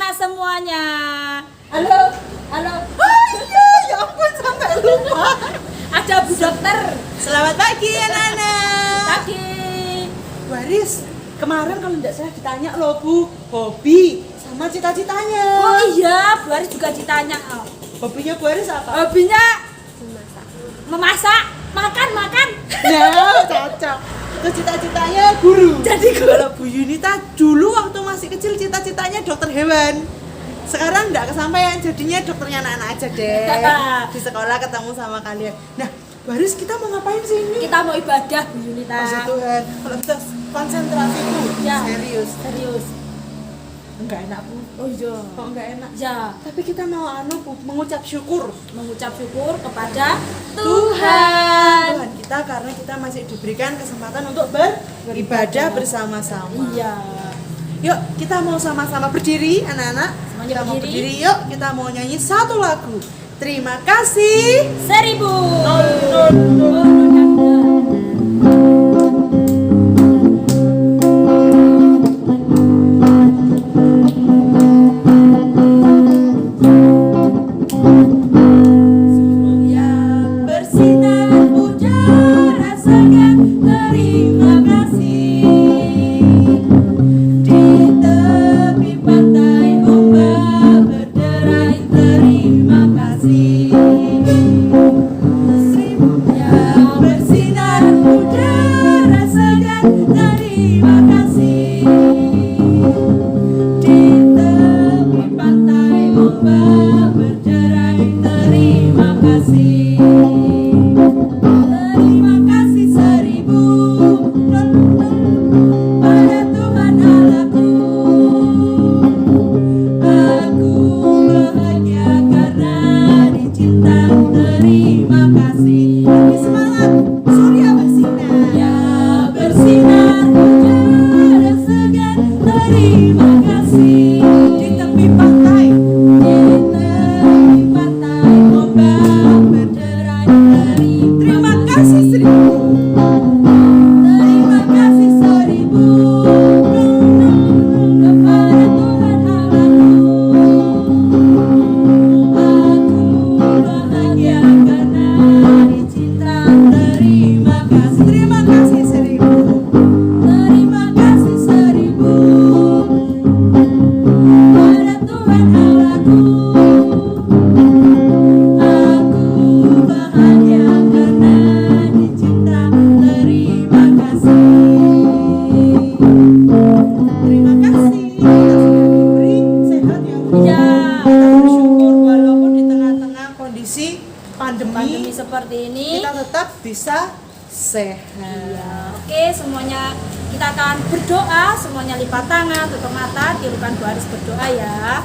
anak-anak semuanya. Halo. Oh iya, ya ampun sampai lupa. Ada Bu Dokter. Selamat pagi anak-anak. Pagi. Bu Aris, kemarin kalau tidak salah ditanya loh Bu, hobi sama cita-citanya. Oh iya, Bu Aris juga ditanya. Hobinya Bu Aris apa? Hobinya memasak, makan. Ya, cocok. Terus cita-citanya guru. Jadi guru. Kalau Bu Yunita dulu waktu masih kecil cita-citanya dokter hewan. Sekarang enggak kesampaian, jadinya dokternya anak-anak aja deh. Di sekolah ketemu sama kalian. Nah, Bu Aris kita mau ngapain sih ini? Kita mau ibadah Bu Yunita. Puji Tuhan. Kalau kita konsentrasi Bu, Ya. serius. Enggak enak Bu. Oh iya. Kok enggak enak? Ya, Tapi kita mau Bu, mengucap syukur mengucap syukur kepada Tuhan. Tuhan kita karena kita masih diberikan kesempatan untuk beribadah bersama-sama. Iya. Yuk kita mau sama-sama berdiri anak-anak. Semuanya Kita mau berdiri. berdiri yuk, kita mau nyanyi satu lagu. Terima kasih. 1000. Yang bersinar puja rasakan terima kasih. Di tepi pantai ombak berderai terima kasih. Yang bersinar puja rasakan terima kasih. Di tepi pantai ombak berderai terima kasih. Terima kasih 1000 pada Tuhan Allahku. Aku bahagia karena dicinta. Terima kasih. Lebih semangat. Surya bersinar. Ya bersinar udara segar. Terima kasih. Di tepi pantai. Di tepi pantai ombak berderai. Terima kasih 1000. Terima kasih 1000 kepada Tuhan Allahku. Aku bahagia karena dicinta. Terima kasih. Terima kasih 1000. Terima kasih 1000 pada Tuhan Allahku. Aku bahagia karena dicinta. Terima kasih. Terima kasih. Kita sudah diberi sehat ya Bu. Ya. Kita bersyukur walaupun di tengah-tengah kondisi Pandemi seperti ini. kita tetap bisa sehat. Ya, oke, semuanya kita akan berdoa, semuanya lipat tangan, tutup mata, tirukan Bu Aris berdoa ya.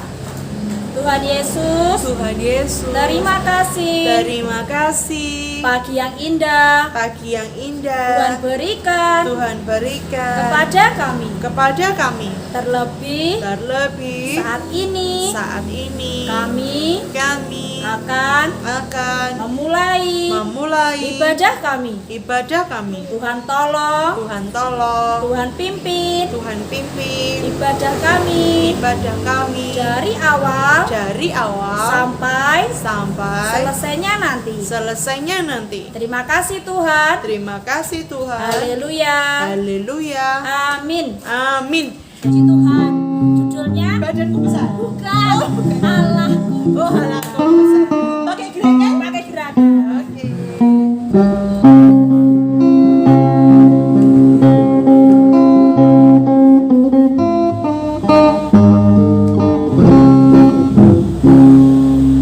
Tuhan Yesus, Tuhan Yesus, terima kasih. terima kasih. Pagi yang indah Pagi yang Tuhan indah berikan Tuhan berikan kepada kami. terlebih Terlebih saat ini kami akan memulai ibadah kami. kami. Tuhan tolong, Tuhan tolong, Tuhan pimpin Tuhan pimpin ibadah kami ibadah kami dari awal dari awal sampai selesainya nanti. Terima kasih Tuhan. Terima kasih Tuhan. Haleluya. Haleluya. Amin. Amin. Puji Tuhan. Judulnya Badanku besar. bukan Allahku. Oh, halakku besar. Pakai gerakan? Pakai gerakan. Oke.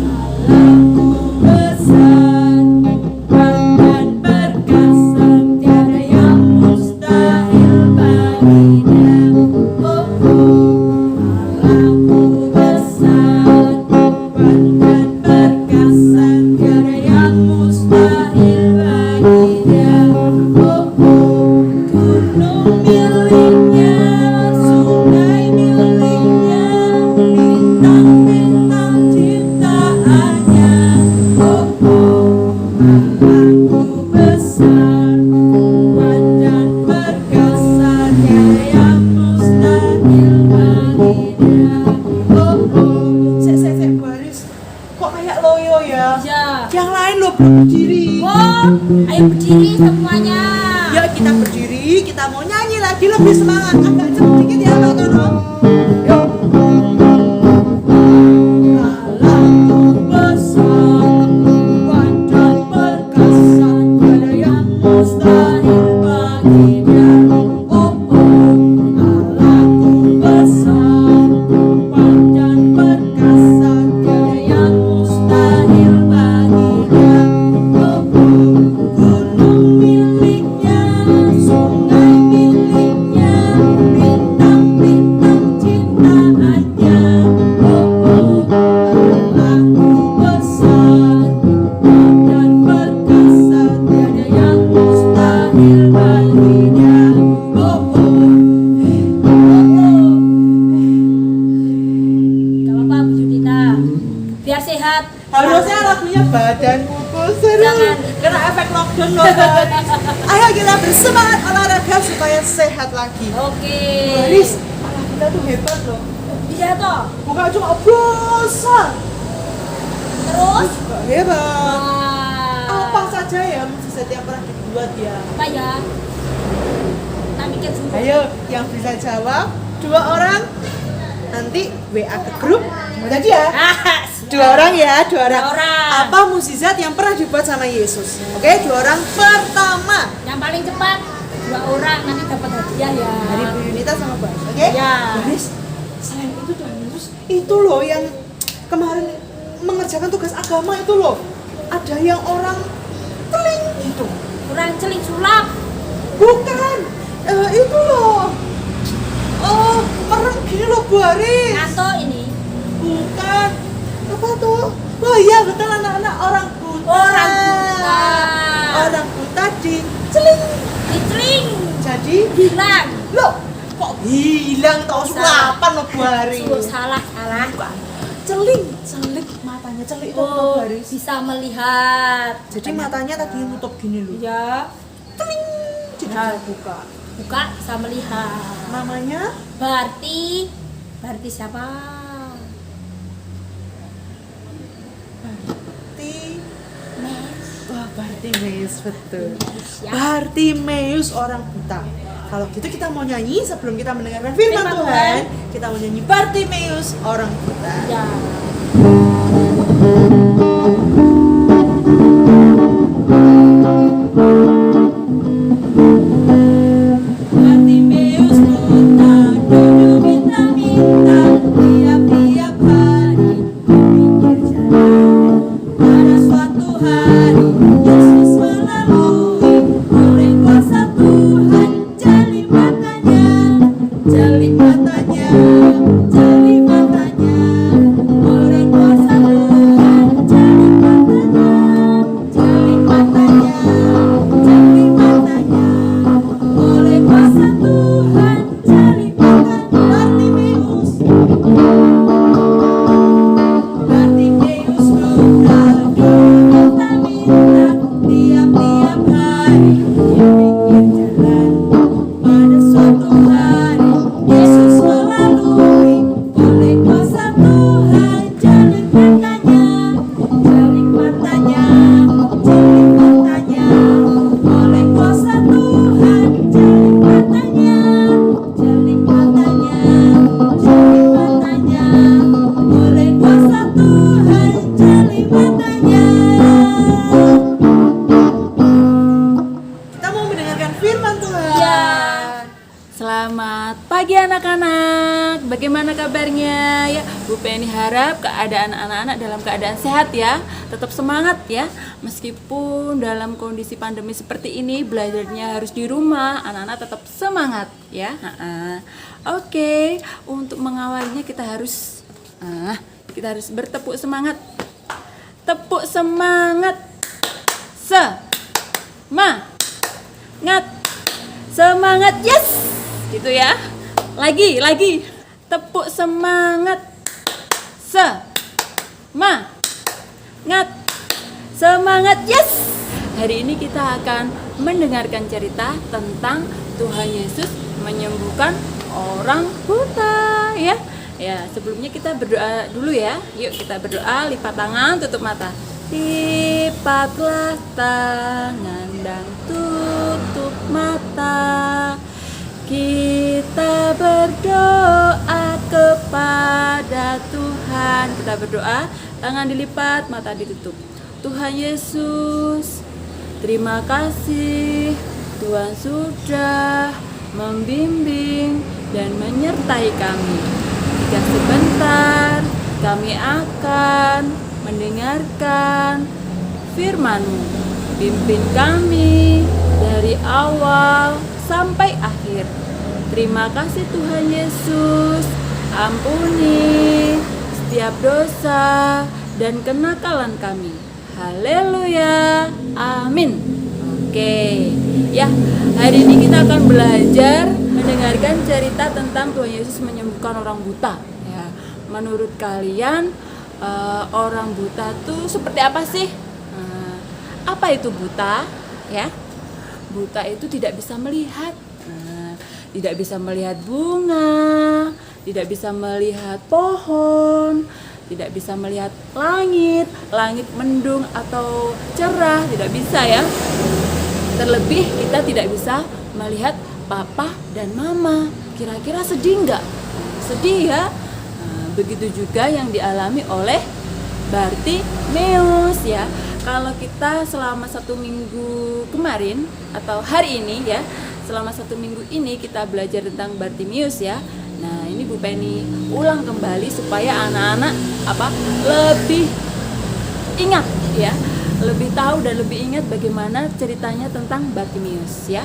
Halakku besar, bahkan perkasa, tiada yang mustahil baginya. Oh, halakku besar, bahkan semuanya. Yuk kita berdiri, kita mau nyanyi lagi lebih semangat. Agak cepet dikit ya Kak Tono. Yuk. Allahku besar, kuat dan perkasa, tiada yang mustahil baginya. Oh oh, Allahku besar, kuat dan perkasa, tiada yang mustahil baginya. Oh oh, gunung miliknya, sungai miliknya, bintang-bintang ciptaannya. Oh oh, Allahku besar, kuat dan perkasa, tiada yang mustahil baginya. Oh oh, Gak apa-apa Bu Judita, biar sehat. harusnya lagunya badanku besar. Jangan. Kena efek lockdown loh guys. Ayo kita bersemangat olahraga supaya sehat lagi. Oke. Baris, alah kita tuh hebat loh. Iya toh. Bukan cuma besar, Terus juga hebat. wah, Apa saja ya mukjizat yang pernah dibuat ya? apa ya? Kita mikir dulu. Ayo, yang bisa jawab 2 orang nanti WA ke grup. Mau tadi ya? Ah, 2 orang ya, 2 orang. 2 orang. Apa mukjizat yang pernah dibuat sama Yesus? Oke, 2 orang pertama. Yang paling cepat 2 orang nanti dapat hadiah ya. Dari Bu Yunita sama Baris, oke? Ya. Baris, selain itu Tuhan Yesus, itu loh yang kemarin mengerjakan tugas agama itu loh. Ada yang orang teling gitu. Kurang celik sulap. Bukan, itu loh. Oh, merem gini loh Baris. Atau ini Bukan. Apa tuh? Oh iya betul, anak-anak orang buta. Orang buta. Orang buta di celing. diceling, Jadi hilang. loh, kok hilang tau sulapan loh Baris. Salah. Celing, celik matanya celik itu Oh, Baris. bisa melihat. Jadi matanya tadi nutup gini loh. Ya, Celing. Jadi Ya. buka. buka bisa melihat. Namanya Berarti siapa? Bartimeus, betul. Ya. Bartimeus orang buta. Kalau gitu kita mau nyanyi sebelum kita mendengarkan firman Firman Tuhan, kita mau nyanyi Bartimeus orang buta. Ya. Bartimeus buta, duduk minta-minta, tiap-tiap hari di pinggir jalan. Pada suatu hari Yesus melalui, oleh kuasa Tuhan jeli matanya, jeli matanya, jeli matanya. Oleh kuasa Tuhan jeli matanya, jeli matanya, jeli matanya. Oleh kuasa Tuhan jeli matanya. Bartimeus, Bartimeus buta, duduk minta-minta, tiap-tiap hari di pinggir jalan. Pada suatu hari Yesus melalui, oleh kuasa Tuhan jeli matanya, jeli matanya, jeli matanya. Oleh kuasa Tuhan jeli matanya, jeli matanya, jeli matanya. Oleh kuasa Tuhan jeli matanya. Kita mau mendengarkan firman Tuhan. Ya. Selamat pagi anak-anak, bagaimana kabarnya ya? Bu Penny harap keadaan anak-anak dalam keadaan sehat ya. Tetap semangat ya, meskipun dalam kondisi pandemi seperti ini belajarnya harus di rumah, anak-anak tetap semangat ya. Oke, untuk mengawalinya kita harus bertepuk semangat. Tepuk semangat. Semangat, yes, gitu ya. Lagi, tepuk semangat. Semangat, yes. Hari ini kita akan mendengarkan cerita tentang Tuhan Yesus menyembuhkan orang buta ya. Ya, sebelumnya kita berdoa dulu ya. Yuk kita berdoa, lipat tangan, tutup mata. Lipatlah tangan dan tutup Kita berdoa, tangan dilipat, mata ditutup. Tuhan Yesus, terima kasih Tuhan sudah membimbing dan menyertai kami. Jika sebentar kami akan mendengarkan firman-Mu. Pimpin kami dari awal sampai akhir. Terima kasih Tuhan Yesus. Ampuni setiap dosa dan kenakalan kami. Haleluya. Amin. Oke. Ya, hari ini kita akan belajar mendengarkan cerita tentang Tuhan Yesus menyembuhkan orang buta. Ya, menurut kalian orang buta tuh seperti apa sih? Apa itu buta? Ya, buta itu tidak bisa melihat, tidak bisa melihat bunga, tidak bisa melihat pohon, tidak bisa melihat langit mendung atau cerah, tidak bisa ya. Terlebih kita tidak bisa melihat papa dan mama. Kira-kira sedih nggak? Sedih ya. Begitu juga yang dialami oleh Bartimeus ya. Kalau kita selama 1 minggu kemarin atau hari ini ya, selama 1 minggu ini kita belajar tentang Bartimeus ya. Nah ini Bu Penny ulang kembali supaya anak-anak lebih ingat ya, lebih tahu dan lebih ingat bagaimana ceritanya tentang Bartimeus ya.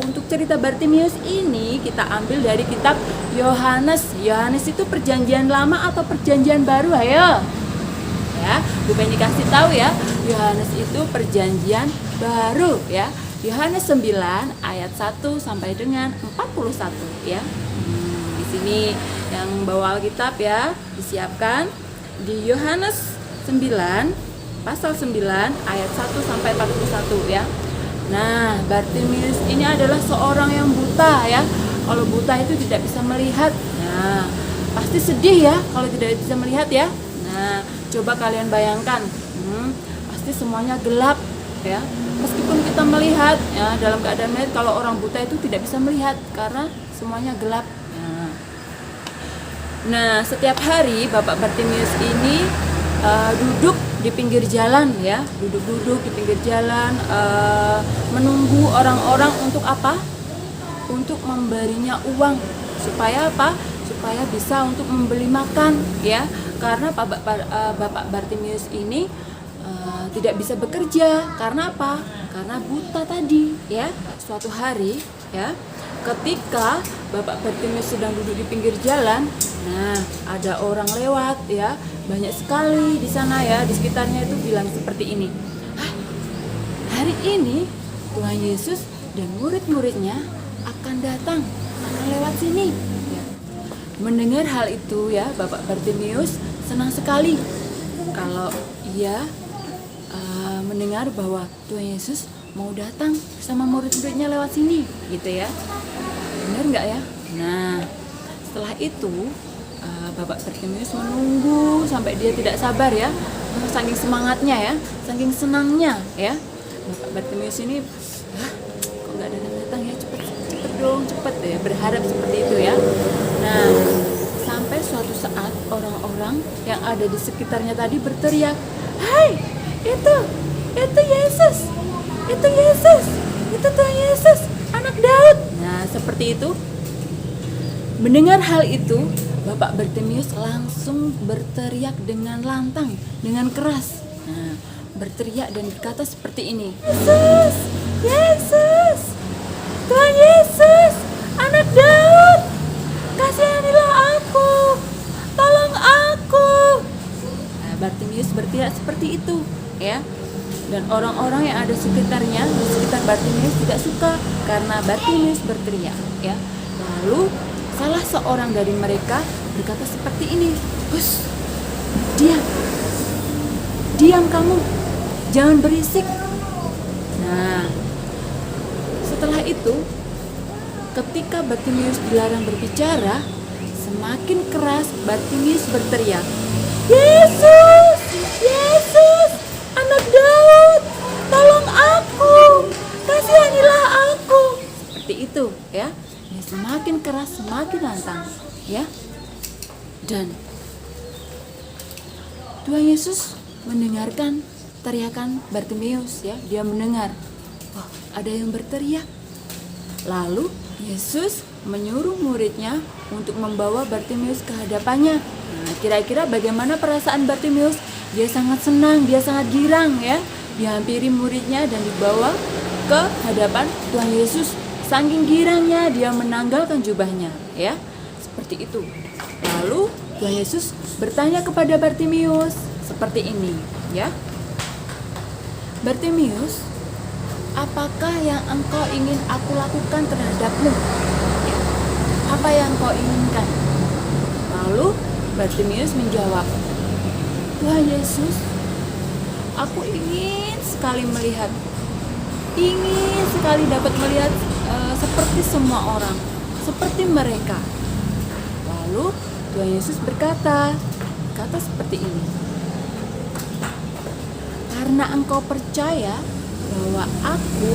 Untuk cerita Bartimeus ini kita ambil dari kitab Yohanes. Yohanes itu perjanjian lama atau perjanjian baru? Ayo ya, Bu Penny kasih tahu ya. Yohanes itu perjanjian baru ya. Yohanes 9 ayat 1 sampai dengan 41 ya. Di sini yang bawa Alkitab ya, disiapkan di Yohanes 9 pasal 9 ayat 1 sampai 41 ya. Nah, Bartimeus ini adalah seorang yang buta ya. Kalau buta itu tidak bisa melihat. Nah, pasti sedih ya kalau tidak bisa melihat ya. Nah, coba kalian bayangkan, pasti semuanya gelap ya. Meskipun kita melihat ya, dalam keadaan melihat, kalau orang buta itu tidak bisa melihat karena semuanya gelap. Nah, setiap hari Bapak Bartimeus ini duduk di pinggir jalan ya, duduk-duduk di pinggir jalan, menunggu orang-orang untuk apa? Untuk memberinya uang supaya apa? Supaya bisa untuk membeli makan ya. Karena Bapak Bartimeus ini tidak bisa bekerja karena apa? Karena buta tadi ya. Suatu hari ya, ketika Bapak Bartimeus sedang duduk di pinggir jalan, nah ada orang lewat ya, banyak sekali di sana ya, di sekitarnya itu bilang seperti ini, hari ini Tuhan Yesus dan murid-muridnya akan datang, akan lewat sini ya. Mendengar hal itu ya, Bapak Bartimeus senang sekali kalau ia mendengar bahwa Tuhan Yesus mau datang sama murid-muridnya lewat sini gitu ya. Benar nggak ya? Nah, setelah itu Bapak Bartimeus menunggu sampai dia tidak sabar ya, saking semangatnya ya, saking senangnya ya. Bapak Bartimeus ini kok nggak datang-datang ya, cepet dong, cepet ya, berharap seperti itu ya. Nah, sampai suatu saat orang-orang yang ada di sekitarnya tadi berteriak, "Hai, itu Yesus, itu Yesus, itu Tuhan Yesus, anak Daud." Nah, seperti itu. Mendengar hal itu, Bapak Bartimeus langsung berteriak dengan lantang, dengan keras. Nah, berteriak dan berkata seperti ini, "Yesus, Yesus, Tuhan Yesus, anak Daud, kasihanilah aku, tolong aku." Nah, Bartimeus berteriak seperti itu, ya. Dan orang-orang yang ada sekitarnya, di sekitar Bartimeus tidak suka karena Bartimeus berteriak, ya. Lalu salah seorang dari mereka berkata seperti ini, "Hus, diam kamu, jangan berisik." Nah, setelah itu, ketika Bartimeus dilarang berbicara, semakin keras Bartimeus berteriak, "Yesus, Yesus, anak Daud, tolong aku, kasihanilah aku." Seperti itu, ya. Semakin keras, semakin lantang, ya. Dan Tuhan Yesus mendengarkan teriakan Bartimeus ya. Dia mendengar, wah, ada yang berteriak. Lalu Yesus menyuruh muridnya untuk membawa Bartimeus ke hadapannya. Nah, kira-kira bagaimana perasaan Bartimeus? Dia sangat senang, dia sangat girang ya. Dihampiri muridnya dan dibawa ke hadapan Tuhan Yesus. Saking girangnya dia menanggalkan jubahnya ya. Seperti itu. Lalu Tuhan Yesus bertanya kepada Bartimeus seperti ini ya. Bartimeus, apakah yang engkau ingin aku lakukan terhadapmu? Ya. Apa yang engkau inginkan? Lalu Bartimeus menjawab, Tuhan Yesus, aku ingin sekali melihat, ingin sekali dapat melihat seperti semua orang, seperti mereka. Lalu Tuhan Yesus berkata seperti ini, karena engkau percaya bahwa aku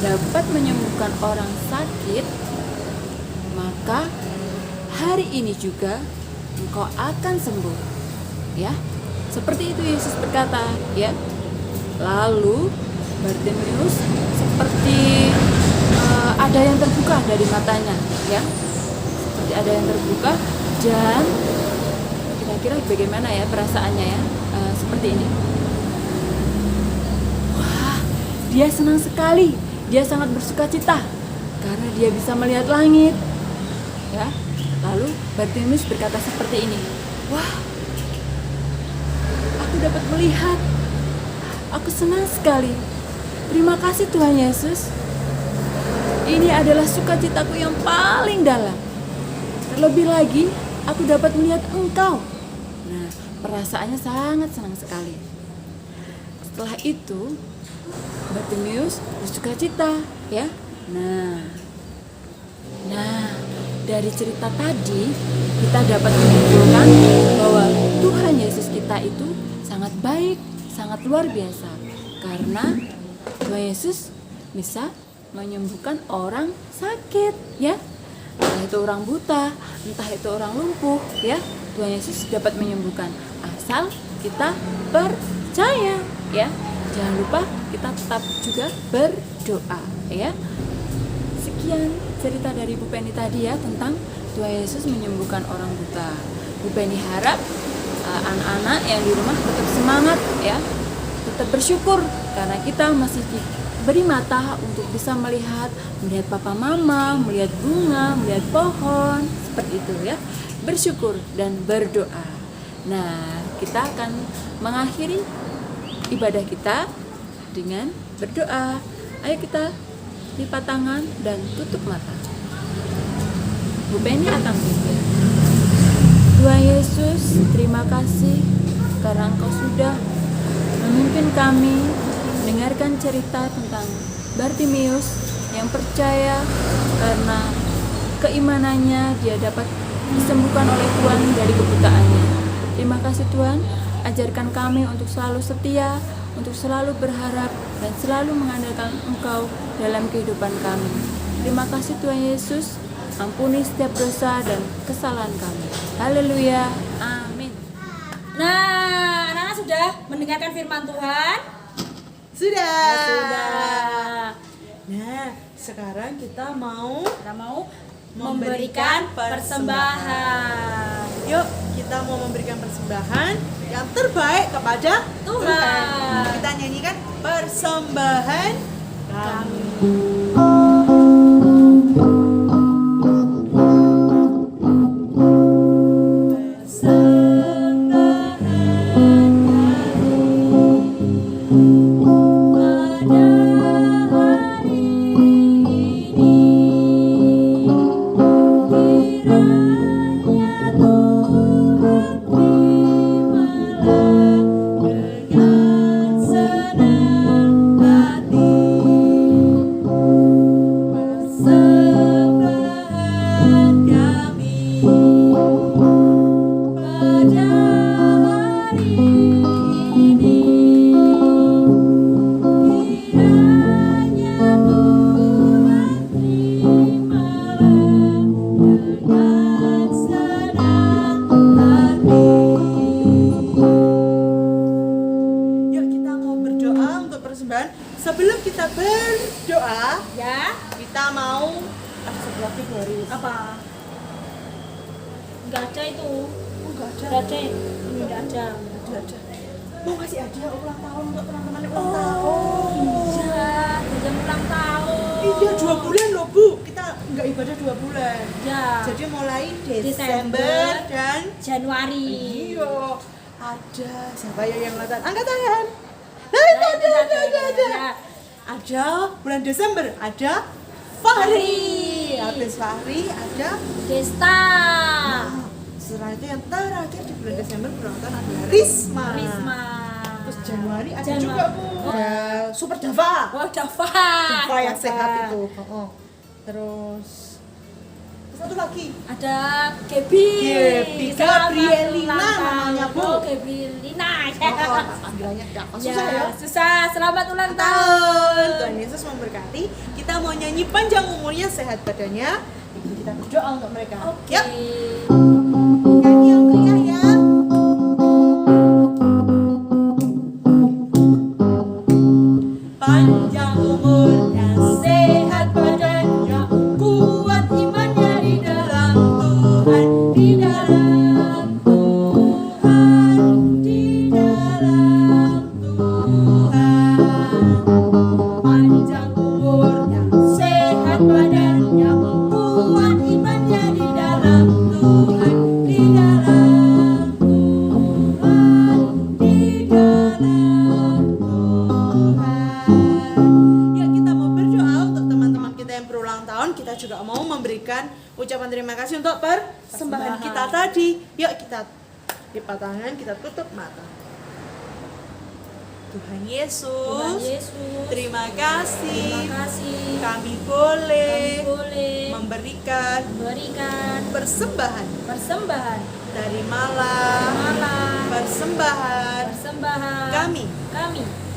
dapat menyembuhkan orang sakit, maka hari ini juga engkau akan sembuh. Ya, seperti itu Yesus berkata, ya. Lalu Bartimeus seperti ada yang terbuka dari matanya, ya. Seperti ada yang terbuka dan kira-kira bagaimana ya perasaannya ya? Seperti ini. Dia senang sekali, dia sangat bersukacita karena dia bisa melihat langit. Ya. Lalu Bartimeus berkata seperti ini, wah, aku dapat melihat, aku senang sekali. Terima kasih Tuhan Yesus. Ini adalah sukacitaku yang paling dalam. Terlebih lagi, aku dapat melihat Engkau. Nah, perasaannya sangat senang sekali. Setelah itu, Bartimeus bersukacita, ya. Nah, dari cerita tadi kita dapat menyimpulkan bahwa Tuhan Yesus kita itu sangat baik, sangat luar biasa. Karena Tuhan Yesus bisa menyembuhkan orang sakit, ya. Entah itu orang buta, entah itu orang lumpuh, ya. Tuhan Yesus dapat menyembuhkan asal kita percaya, ya. Jangan lupa kita tetap juga berdoa, ya. Sekian cerita dari Bu Penny tadi ya tentang Tuhan Yesus menyembuhkan orang buta. Bu Penny harap anak-anak yang di rumah tetap semangat, ya. Tetap bersyukur karena kita masih diberi mata untuk bisa melihat papa mama, melihat bunga, melihat pohon, seperti itu ya. Bersyukur dan berdoa. Nah, kita akan mengakhiri ibadah kita dengan berdoa. Ayo kita lipat tangan dan tutup mata. Bu Penny akan pimpin. Tuhan Yesus, terima kasih karena Engkau sudah memimpin kami mendengarkan cerita tentang Bartimeus yang percaya karena keimanannya dia dapat disembuhkan oleh Tuhan dari kebutaannya. Terima kasih Tuhan, ajarkan kami untuk selalu setia, untuk selalu berharap dan selalu mengandalkan Engkau dalam kehidupan kami. Terima kasih Tuhan Yesus, ampuni setiap dosa dan kesalahan kami. Haleluya, amin. Nah, anak-anak sudah mendengarkan firman Tuhan? Sudah. Sudah. Nah, sekarang kita mau memberikan persembahan. Yuk, kita mau memberikan persembahan yang terbaik kepada Tuhan. Kita nyanyikan persembahan kami. Ya, kita mau ada satu lagi Boris. apa? Enggak ada itu. Oh, nggak ada. Enggak ada. Ini enggak ada. Nggak ada. Mau ngasih hadiah ulang tahun untuk teman-teman yang ulang Oh, tahun. iya, jam ulang tahun. Iya 2 bulan loh Bu, kita nggak ibadah 2 bulan. Ya. Jadi mulai Desember Desember dan Januari. iya ada siapa ya yang nonton? Angkat tangan. Nah itu Nah, itu ada. Ya. Ada bulan Desember ada Fahri, habis Fahri ada Desta. setelah itu yang terakhir di bulan Desember berangkat adalah Risma. Risma. Terus Januari ada Januari. juga Bu. Ada Super Dava. Oh, Dava. Dava yang sehat itu. Terus satu lagi. Ada Gaby. Gaby Selamat Gabrielina ulang tahun. namanya, Bu. Oh, Gabrielina. Panggilannya susah ya. Susah. Selamat ulang Tahun tahun. Tuhan Yesus memberkati. Kita mau nyanyi panjang umurnya, sehat badannya. Kita berdoa untuk mereka. Oke. Yuk, nyanyi yang meriah ya. Panjang umurnya, sehat badannya, kuat imannya di dalam Tuhan, di dalam Tuhan, di dalam Tuhan. Panjang umurnya, sehat badannya, kuat imannya di dalam Tuhan, di dalam Tuhan, di dalam Tuhan. Ya, kita mau berdoa untuk teman-teman kita yang berulang tahun. Kita juga mau memberikan ucapan terima kasih untuk persembahan kita tadi. Yuk kita lipat tangan, kita tutup mata. Tuhan Yesus, Tuhan Yesus. terima kasih. Terima kasih. Kami boleh Kami boleh memberikan memberikan persembahan persembahan dari malam, malam, persembahan kami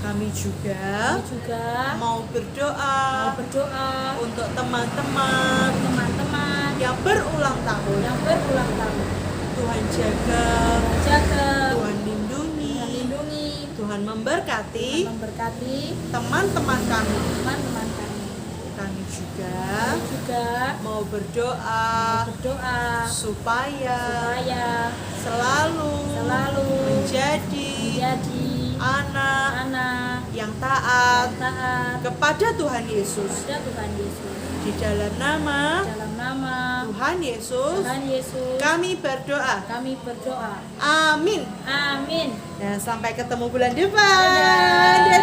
kami juga juga mau berdoa mau berdoa untuk teman-teman teman-teman yang berulang tahun. yang berulang tahun. Tuhan jaga, Jaga, Tuhan lindungi, Tuhan lindungi, Tuhan memberkati Tuhan memberkati teman-teman kami. teman-teman kami. Kami juga Kami juga mau berdoa berdoa supaya selalu selalu menjadi menjadi anak anak yang taat taat kepada Tuhan Yesus. kepada Tuhan Yesus. Di dalam nama Dalam nama Tuhan Yesus Tuhan Yesus kami berdoa. kami berdoa. Amin. Amin. Dan sampai ketemu bulan depan. Dadah.